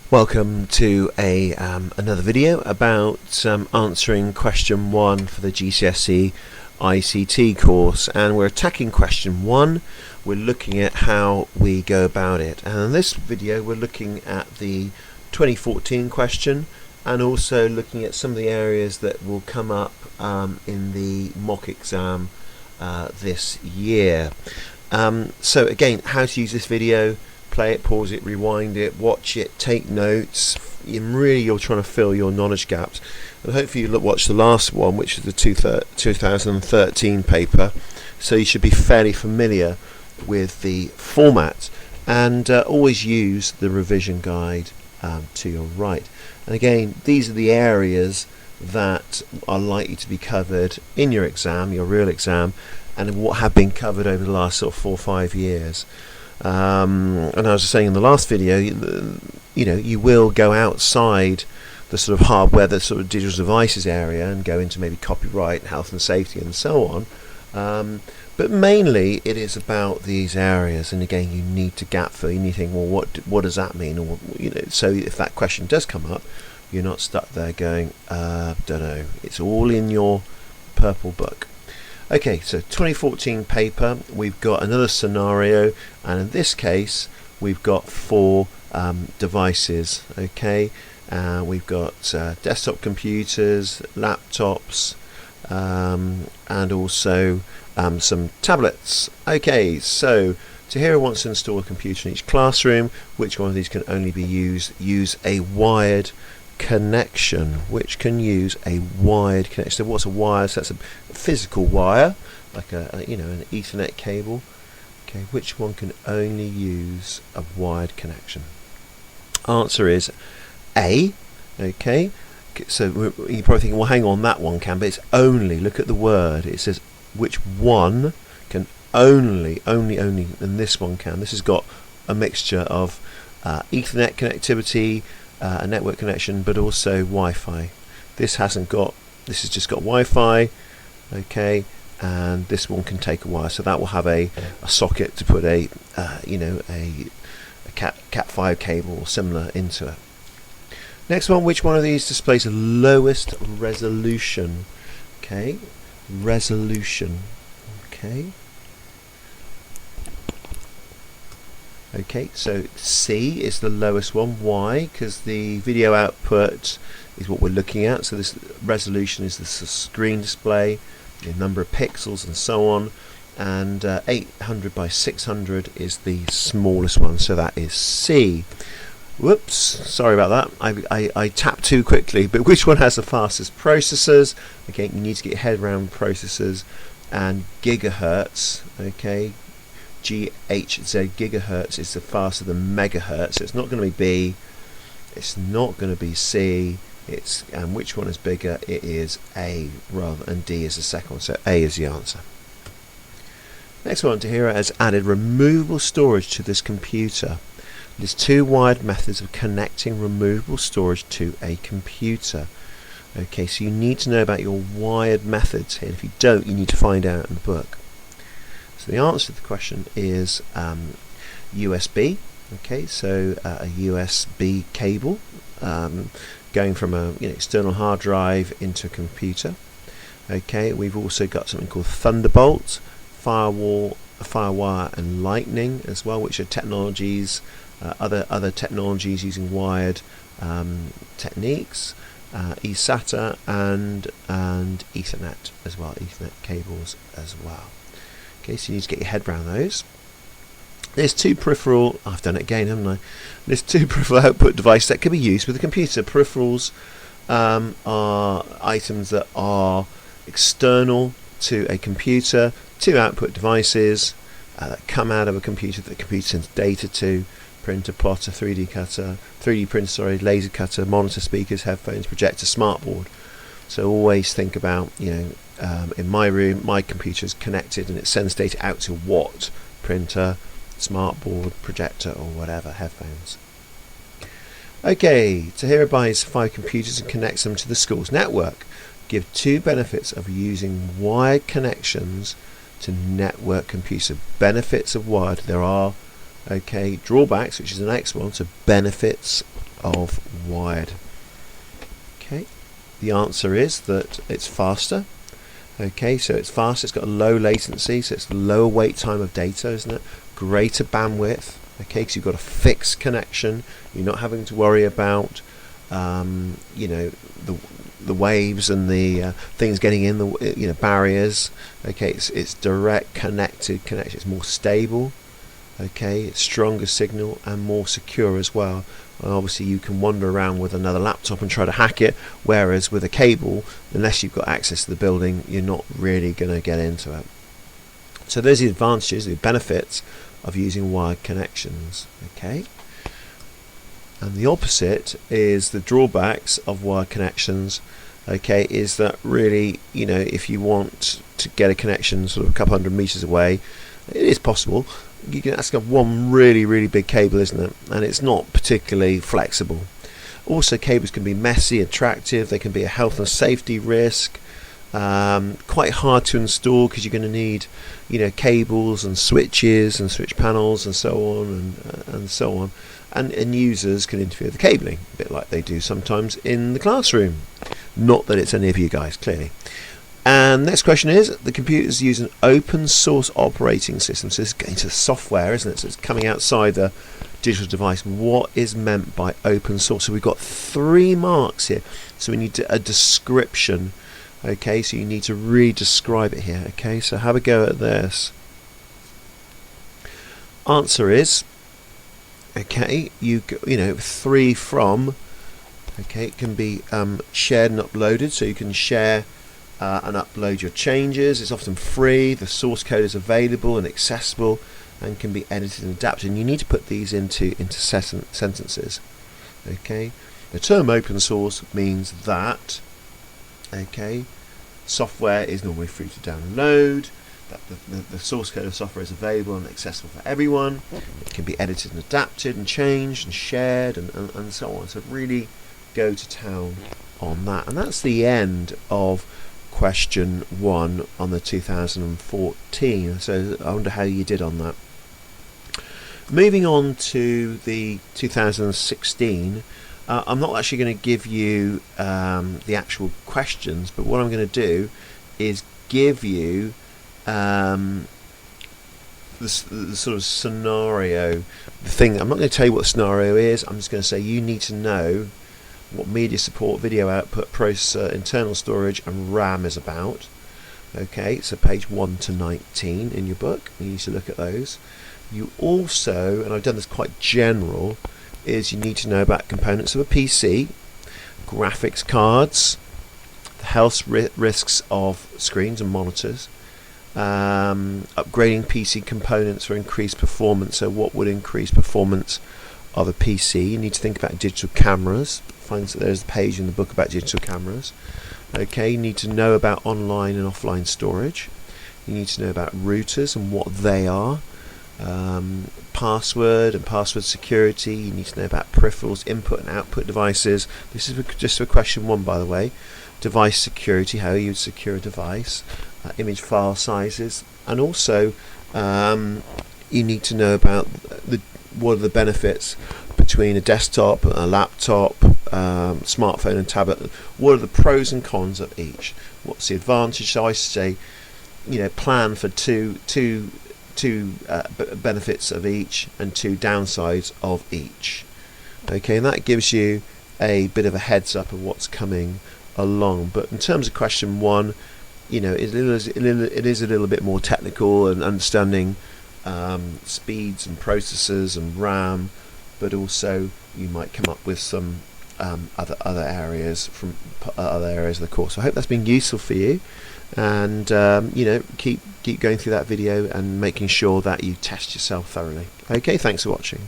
Welcome to another video about answering question 1 for the GCSE ICT course, and we're attacking question 1. We're looking at how we go about it, and in this video we're looking at the 2014 question and also looking at some of the areas that will come up in the mock exam this year. So again, how to use this video: play it, pause it, rewind it, watch it, take notes. You're trying to fill your knowledge gaps, and hopefully you watch the last one, which is the 2013 paper, so you should be fairly familiar with the format, and always use the revision guide to your right. And again, these are the areas that are likely to be covered in your exam, your real exam, and what have been covered over the last sort of 4 or 5 years. And I was saying in the last video, you will go outside the sort of hardware, the sort of digital devices area, and go into maybe copyright, health and safety, and so on. But mainly it is about these areas, and again, you need to gap fill. You need to think, well, what does that mean? Or so if that question does come up, you're not stuck there going, don't know. It's all in your purple book. Okay, so 2014 paper, we've got another scenario, and in this case we've got 4 devices. Okay, we've got desktop computers, laptops, and also some tablets. Okay, so Tahira wants to install a computer in each classroom. Which one of these can only be used? Use a wired connection. Which can use a wired connection. So what's a wire? So that's a physical wire, like an Ethernet cable. Okay, which one can only use a wired connection? Answer is A. Okay, so you're probably thinking, well, hang on, that one can, but it's only. Look at the word. It says which one can only, and this one can. This has got a mixture of Ethernet connectivity, a network connection, but also Wi-Fi. This has just got Wi-Fi. Okay, and this one can take a wire, so that will have a socket to put a Cat5 cable or similar into it. Next one, which one of these displays the lowest resolution? Okay, resolution. Okay, so C is the lowest one. Why? Because the video output is what we're looking at. So this resolution is the screen display, the number of pixels, and so on. And 800 by 600 is the smallest one. So that is C. Whoops, sorry about that. I tapped too quickly. But which one has the fastest processors? Again, you need to get your head around processors and gigahertz. Okay. GHZ, gigahertz, is the faster than megahertz. So it's not going to be B, it's not going to be C, and which one is bigger? It is A, and D is the second one. So A is the answer. Next one, Tahira has added removable storage to this computer. There's 2 wired methods of connecting removable storage to a computer. Okay, so you need to know about your wired methods here. If you don't, you need to find out in the book. So the answer to the question is USB. Okay, so a USB cable going from an external hard drive into a computer. Okay, we've also got something called Thunderbolt, Firewire, and Lightning as well, which are technologies, other technologies using wired techniques, eSATA and Ethernet as well, Ethernet cables as well. Okay, so you need to get your head around those. There's 2 peripheral, I've done it again, haven't I? There's 2 peripheral output devices that can be used with a computer. Peripherals are items that are external to a computer. 2 output devices that come out of a computer that the computer sends data to: printer, plotter, 3D printer, laser cutter, monitor, speakers, headphones, projector, smartboard. So always think about, in my room, my computer is connected and it sends data out to what? Printer, smartboard, projector, or whatever, headphones. Okay, Tahira buys 5 computers and connects them to the school's network. Give 2 benefits of using wired connections to network computers. Benefits of wired. There are, drawbacks, which is the next one. So benefits of wired? Okay, the answer is that it's faster. Okay, so it's fast, it's got a low latency, so it's lower wait time of data, isn't it? Greater bandwidth, okay, because you've got a fixed connection. You're not having to worry about, you know, the waves and the things getting in the, you know, barriers. Okay, it's direct connected connection. It's more stable. Okay, it's stronger signal and more secure as well. Obviously you can wander around with another laptop and try to hack it, whereas with a cable, unless you've got access to the building, you're not really going to get into it. So those are the advantages, the benefits of using wired connections. Okay, and the opposite is the drawbacks of wired connections. Okay, is that really, you know, if you want to get a connection sort of a couple hundred meters away, it is possible. You can ask of one really big cable, isn't it? And it's not particularly flexible. Also, cables can be messy, attractive. They can be a health and safety risk. Quite hard to install because you're going to need, you know, cables and switches and switch panels and so on and so on. And users can interfere with the cabling, a bit like they do sometimes in the classroom. Not that it's any of you guys, clearly. And next question is, the computers use an open source operating system. So this is going to software, isn't it? So it's coming outside the digital device. What is meant by open source? So we've got 3 marks here. So we need a description. Okay, so you need to re-describe it here. Okay, so have a go at this. Answer is, okay, you know, 3 from. Okay, it can be shared and uploaded. So you can share and upload your changes. It's often free. The source code is available and accessible and can be edited and adapted. And you need to put these into sentences. Okay, the term open source means that, okay, software is normally free to download, that the source code of software is available and accessible for everyone. It can be edited and adapted and changed and shared and so on. So really go to town on that. And that's the end of question 1 on the 2014. So I wonder how you did on that. Moving on to the 2016, I'm not actually going to give you the actual questions, but what I'm going to do is give you the sort of scenario, the thing. I'm not going to tell you what the scenario is. I'm just going to say you need to know what media support, video output, processor, internal storage and RAM is about. Okay, so page 1 to 19 in your book, you need to look at those. You also, and I've done this quite general, is you need to know about components of a PC, graphics cards, the health risks of screens and monitors, upgrading PC components for increased performance. So what would increase performance of a PC? You need to think about digital cameras. There's a page in the book about digital cameras. Okay, you need to know about online and offline storage. You need to know about routers and what they are. Password and password security. You need to know about peripherals, input and output devices. This is just for question 1, by the way. Device security, how you would secure a device. Image file sizes, and also you need to know about what are the benefits between a desktop, a laptop, smartphone and tablet. What are the pros and cons of each? What's the advantage? So I say, you know, plan for two benefits of each and 2 downsides of each. Okay, and that gives you a bit of a heads up of what's coming along. But in terms of question 1, you know, it is a little bit more technical and understanding speeds and processors and RAM, but also you might come up with some other areas from other areas of the course. So I hope that's been useful for you, and you know, keep going through that video and making sure that you test yourself thoroughly. Okay, thanks for watching.